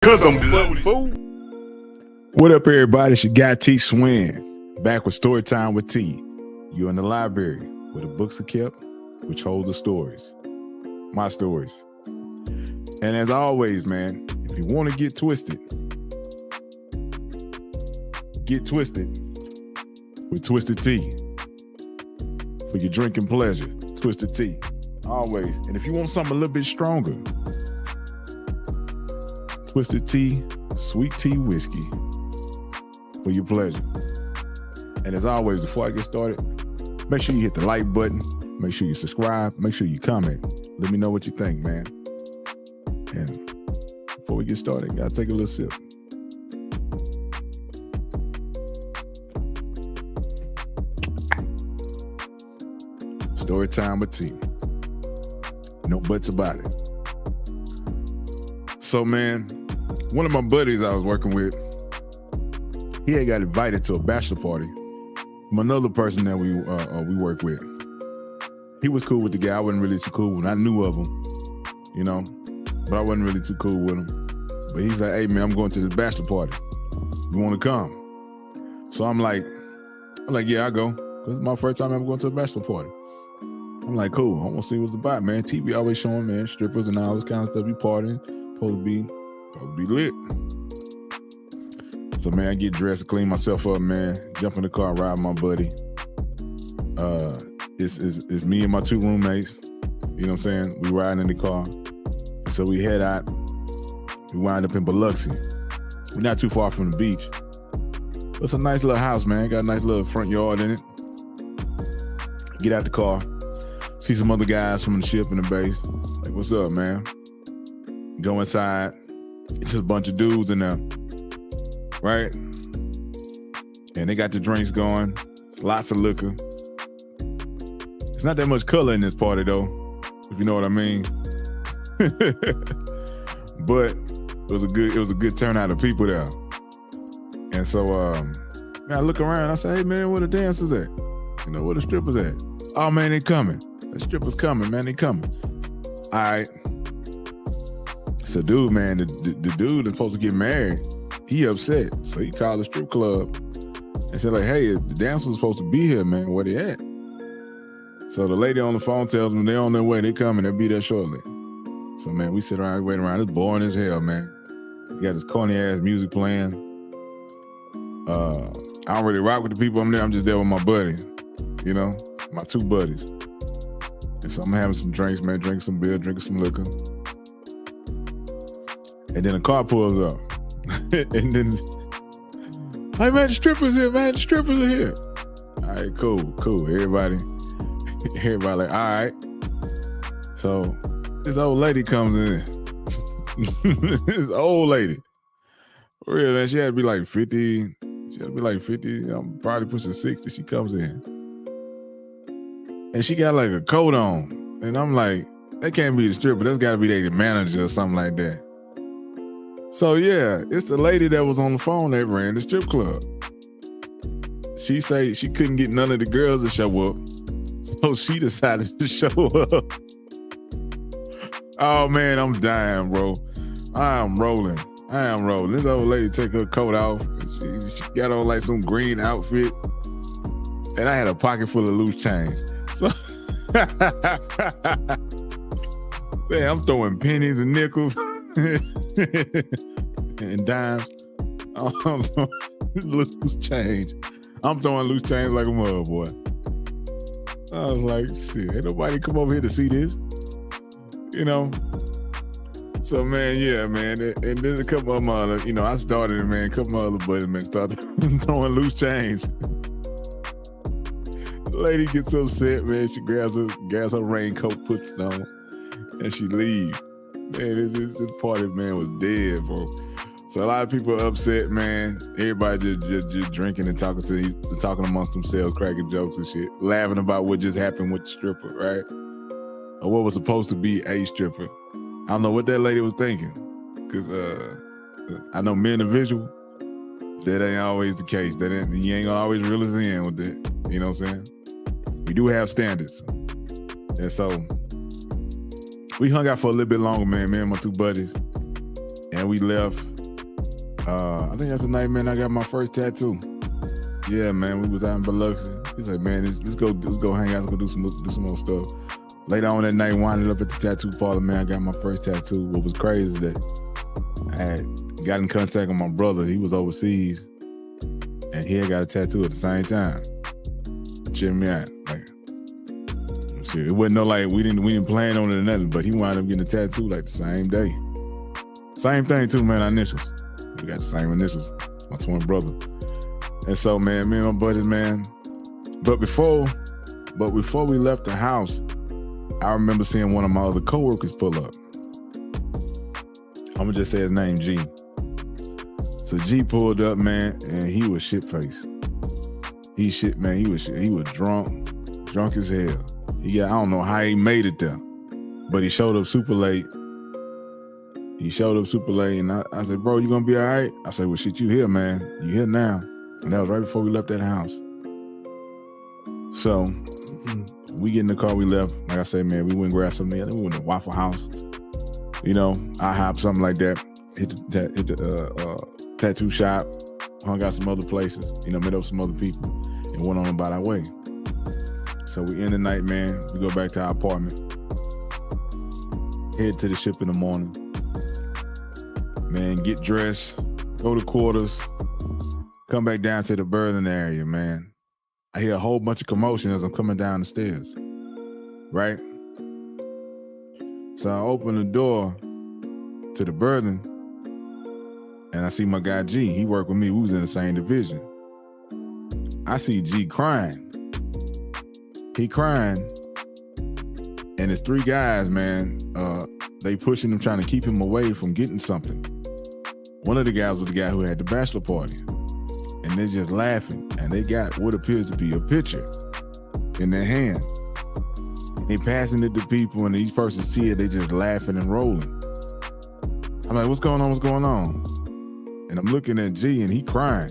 Cause I'm loaded. What up, everybody? It's your guy T Swin, back with Story Time with T. You're in the library where the books are kept, which holds the stories. My stories. And as always, man, if you want to get twisted with Twisted Tea. For your drinking pleasure, Twisted Tea. Always. And if you want something a little bit stronger, Twisted Tea, sweet tea whiskey for your pleasure. And as always, before I get started, make sure you hit the like button. Make sure you subscribe. Make sure you comment. Let me know what you think, man. And before we get started, gotta take a little sip. Story time with T. No buts about it. So, man, one of my buddies I was working with, he had got invited to a bachelor party from another person that we work with. He was cool with the guy. I wasn't really too cool when I knew of him, you know, but I wasn't really too cool with him. But he's like, hey, man, I'm going to this bachelor party. You want to come? So I'm like, yeah, I'll go. Because it's my first time ever going to a bachelor party. I'm like, cool. I want to see what's about, man. TV always showing, man, strippers and all this kind of stuff. We partying. Supposed to be lit. So, man, I get dressed, clean myself up, man. Jump in the car, ride with my buddy. It's me and my two roommates. You know what I'm saying? We riding in the car. So we head out. We wind up in Biloxi. We're not too far from the beach. It's a nice little house, man. Got a nice little front yard in it. Get out the car. See some other guys from the ship in the base. Like, what's up, man? Go inside. It's just a bunch of dudes in there. Right? And they got the drinks going. Lots of liquor. It's not that much color in this party, though, if you know what I mean. But it was a good turnout of people there. And so man, I look around, I say, hey, man, where the dancers at? You know, where the strippers at? Oh, man, they coming. The strippers coming, man, they coming. All right. So, dude, man, the dude that's supposed to get married, he upset. So he called the strip club and said, like, hey, the dancers supposed to be here, man. Where they at? So the lady on the phone tells them they're on their way. They coming. They'll be there shortly. So, man, we sit around, wait around. It's boring as hell, man. We got this corny-ass music playing. I don't really rock with the people I'm there. I'm just there with my buddy, you know, my two buddies. And so I'm having some drinks, man, drinking some beer, drinking some liquor. And then a car pulls up. And then, hey, man, the strippers here, man. The strippers are here. All right, cool. Everybody like, all right. So this old lady comes in. This old lady. For real, man, she had to be like 50. She had to be like 50. I'm probably pushing 60. She comes in. And she got like a coat on. And I'm like, that can't be the stripper. That's got to be the manager or something like that. So, yeah, it's the lady that was on the phone that ran the strip club. She say she couldn't get none of the girls to show up. So she decided to show up. Oh, man, I'm dying, bro. I am rolling. This old lady take her coat off. She got on like some green outfit. And I had a pocket full of loose change. So say I'm throwing pennies and nickels and dimes. Loose change. I'm throwing loose change like a mother, boy. I was like, shit, ain't nobody come over here to see this. You know? So, man, yeah, man. And then a couple of my other, you know, I started it, man. A couple of my other buddies, man, started throwing loose change. The lady gets upset, man. She grabs her raincoat, puts it on, and she leaves. Man, this party, man, was dead, bro. So a lot of people are upset, man. Everybody just drinking and talking amongst themselves, cracking jokes and shit, laughing about what just happened with the stripper, right? Or what was supposed to be a stripper. I don't know what that lady was thinking, because I know men are visual. That ain't always the case. You ain't gonna always reel us in with that. You know what I'm saying? We do have standards. And so we hung out for a little bit longer, man. Me and my two buddies. And we left. I think that's the night, man, I got my first tattoo. Yeah, man, we was out in Biloxi. He's like, man, let's go hang out, let's go do some more stuff. Later on that night, winded up at the tattoo parlor, man, I got my first tattoo. What was crazy is that I had got in contact with my brother. He was overseas, and he had got a tattoo at the same time. Cheer me out, like, shit. It wasn't no like we didn't plan on it or nothing, but he wound up getting a tattoo like the same day. Same thing too, man. Our initials. We got the same initials. It's my twin brother. And so, man, me and my buddies, man. But before we left the house, I remember seeing one of my other coworkers pull up. I'm gonna just say his name, G. So G pulled up, man, and he was shit-faced. He was drunk as hell. I don't know how he made it there, but he showed up super late. And I said, bro, you gonna be all right? I said, well, shit, you here, man. You here now. And that was right before we left that house. So we get in the car, we left. Like I said, man, we went and grabbed something. I think we went to Waffle House. You know, I hopped something like that. Hit the tattoo shop. Hung out some other places. You know, met up some other people and went on about our way. So we end the night, man. We go back to our apartment. Head to the ship in the morning. Man, get dressed. Go to quarters. Come back down to the berthing area, man. I hear a whole bunch of commotion as I'm coming down the stairs, right? So I open the door to the berthing, and I see my guy G. He worked with me. We was in the same division. I see G crying. He crying, and it's three guys, man. They pushing him, trying to keep him away from getting something. One of the guys was the guy who had the bachelor party. And they're just laughing, and they got what appears to be a picture in their hand. They passing it to people, and each person see it, they just laughing and rolling. I'm like, what's going on? And I'm looking at G, and he crying.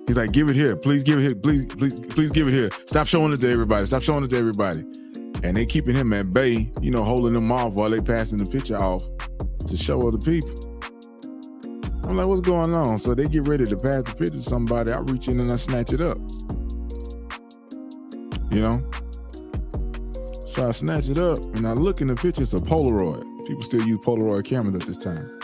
He's like, give it here, please give it here, please give it here. Stop showing it to everybody. And they keeping him at bay, you know, holding him off while they passing the picture off to show other people. I'm like, what's going on? So they get ready to pass the picture to somebody. I reach in and I snatch it up. You know? So I snatch it up and I look in the picture. It's a Polaroid. People still use Polaroid cameras at this time.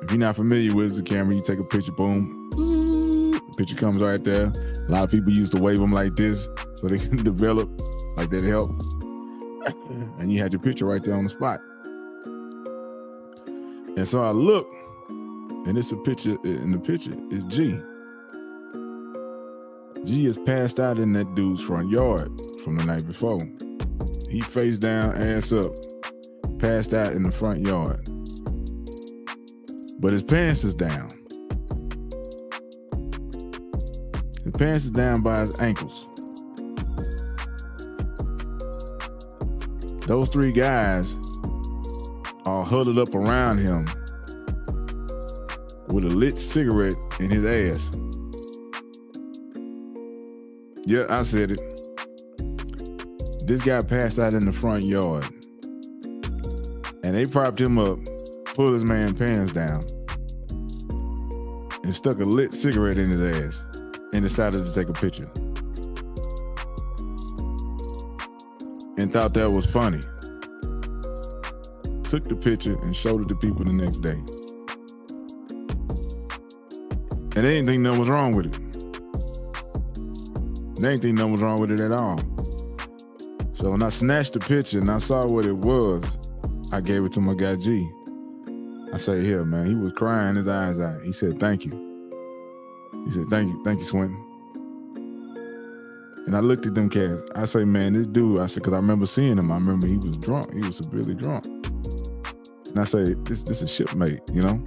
If you're not familiar with the camera, you take a picture, boom, the picture comes right there. A lot of people used to wave them like this so they can develop, like that help. And you had your picture right there on the spot. And so I look, and it's a picture, and the picture is G. G is passed out in that dude's front yard from the night before. He face down, ass up, passed out in the front yard. But his pants is down. His pants is down by his ankles. Those three guys are huddled up around him with a lit cigarette in his ass. Yeah, I said it. This guy passed out in the front yard, and they propped him up, pulled his man's pants down, and stuck a lit cigarette in his ass, and decided to take a picture. And thought that was funny. Took the picture and showed it to people the next day. And they didn't think nothing was wrong with it. They didn't think nothing was wrong with it at all. So when I snatched the picture and I saw what it was, I gave it to my guy G. I said, here, man. He was crying his eyes out. He said, thank you. He said, thank you, Swin. And I looked at them cats. I say, man, this dude, I said, because I remember seeing him. I remember he was drunk. He was severely drunk. And I say, this is a shipmate, you know?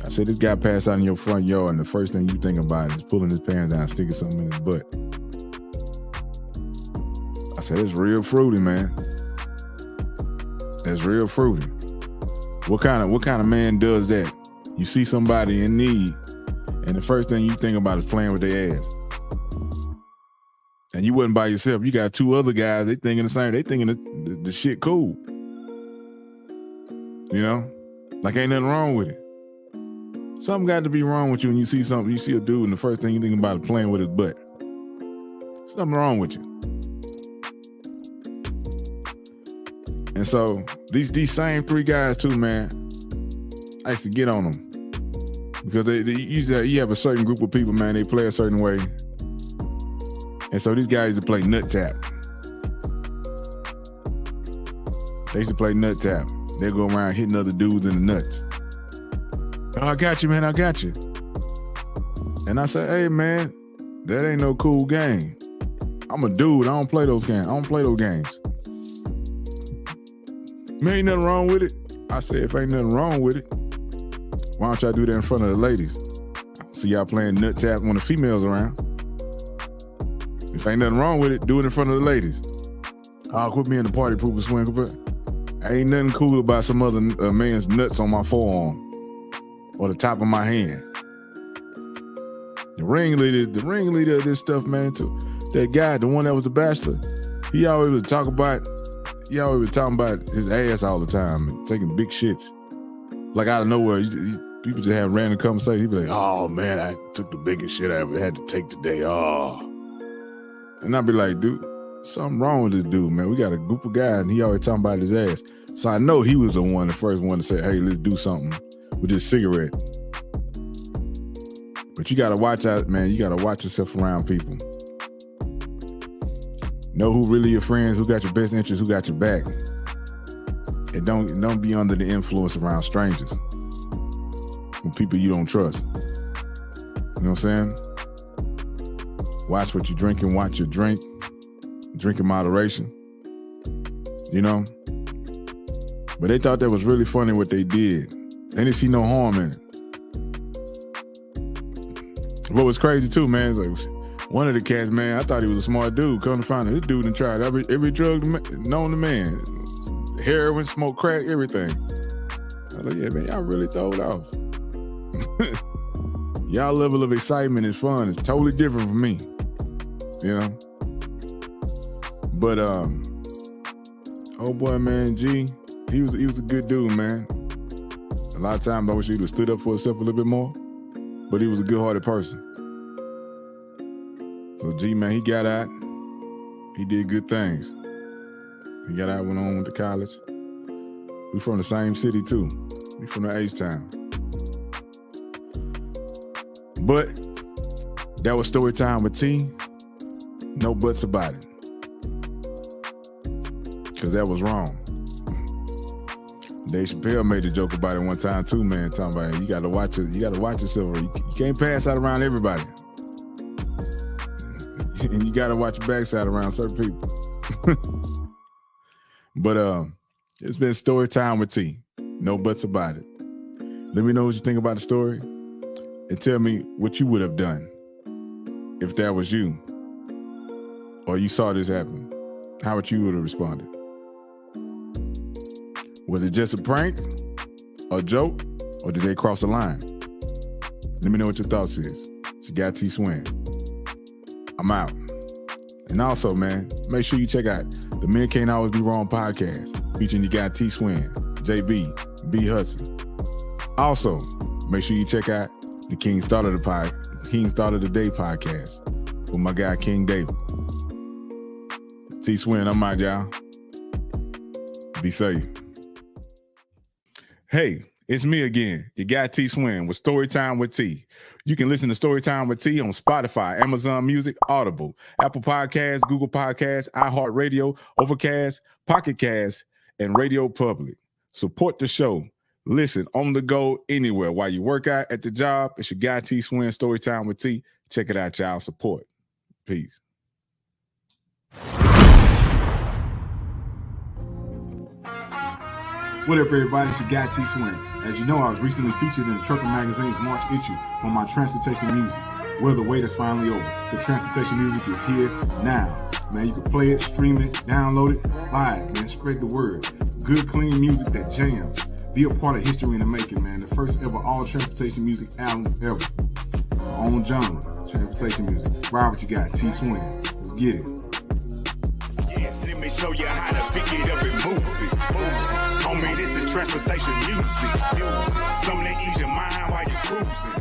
I said, this guy passed out in your front yard, and the first thing you think about is pulling his pants down, sticking something in his butt. I said, it's real fruity, man. That's real fruity. What kind of man does that? You see somebody in need, and the first thing you think about is playing with their ass. And you wasn't by yourself. You got two other guys, they thinking the same. They thinking the shit cool. You know? Like ain't nothing wrong with it. Something got to be wrong with you when you see something. You see a dude and the first thing you think about is playing with his butt. Something wrong with you. And so these same three guys too, man, I used to get on them. Because you have a certain group of people, man, they play a certain way. And so these guys used to play nut tap. They used to play nut tap. They go around hitting other dudes in the nuts. Oh, I got you, man, I got you. And I said, hey, man, that ain't no cool game. I'm a dude, I don't play those games. I don't play those games. Man, ain't nothing wrong with it. I said, if ain't nothing wrong with it, why don't y'all do that in front of the ladies? See y'all playing nut tap when the females around. If ain't nothing wrong with it, do it in front of the ladies. Oh, quit being the party pooper swing. Ain't nothing cool about some other man's nuts on my forearm or the top of my hand. The ringleader of this stuff, man, too. That guy, the one that was the bachelor, he always was talking about his ass all the time and taking big shits. Like out of nowhere, people just have random conversations. He'd be like, oh man, I took the biggest shit I ever had to take today. Oh. And I'd be like, dude, something wrong with this dude, man. We got a group of guys and he always talking about his ass. So I know he was the first one to say, hey, let's do something with this cigarette. But you gotta watch out, man. You gotta watch yourself around people. Know who really your friends, who got your best interest, who got your back. And don't be under the influence around strangers. With people you don't trust. You know what I'm saying? Watch what you're drinking, watch your drink. Drink in moderation. You know? But they thought that was really funny what they did. They didn't see no harm in it. What was crazy too, man, is like one of the cats, man, I thought he was a smart dude. Come to find out, this dude done tried every drug known to man. Heroin, smoke crack, everything. I was like, yeah, man, y'all really throw it off. Y'all level of excitement is fun. It's totally different from me. You know? But oh boy, man, G, he was a good dude, man. A lot of times I wish he'd have stood up for himself a little bit more, but he was a good-hearted person. So G, man, he got out. He did good things. He got out, went to college. We from the same city too. We from the H-Town. But that was story time with T. No buts about it. Because that was wrong. Dave Chappelle made a joke about it one time too, man, talking about you gotta watch yourself. You can't pass out around everybody. And you gotta watch your backside around certain people. But it's been story time with T. No buts about it. Let me know what you think about the story and tell me what you would have done if that was you or you saw this happen. How would you have responded? Was it just a prank, a joke, or did they cross the line? Let me know what your thoughts is. It's your guy T Swin. I'm out. And also, man, make sure you check out the Men Can't Always Be Wrong podcast featuring your guy T Swin, JB, B Hudson. Also, make sure you check out the King's Daughter of the Day podcast with my guy King David. T Swin, I'm out, y'all. Be safe. Hey, it's me again, your guy T Swin with Storytime with T. You can listen to Storytime with T on Spotify, Amazon Music, Audible, Apple Podcasts, Google Podcasts, iHeartRadio, Overcast, Pocket Cast, and Radio Public. Support the show. Listen on the go anywhere. While you work out at the job, it's your guy T Swin, Storytime with T. Check it out, y'all. Support. Peace. What up, everybody? It's your guy T Swin. As you know, I was recently featured in the Trucker Magazine's March issue for my transportation music. Well, the wait is finally over. The transportation music is here now. Man, you can play it, stream it, download it, buy it, man. Spread the word. Good, clean music that jams. Be a part of history in the making, man. The first ever all transportation music album ever. Our own genre, transportation music. Ride what you got, T Swin. Let's get it. Yes, let me show you how to pick it up and move it. Homie, this is transportation music. Something that ease your mind while you cruise. cruising.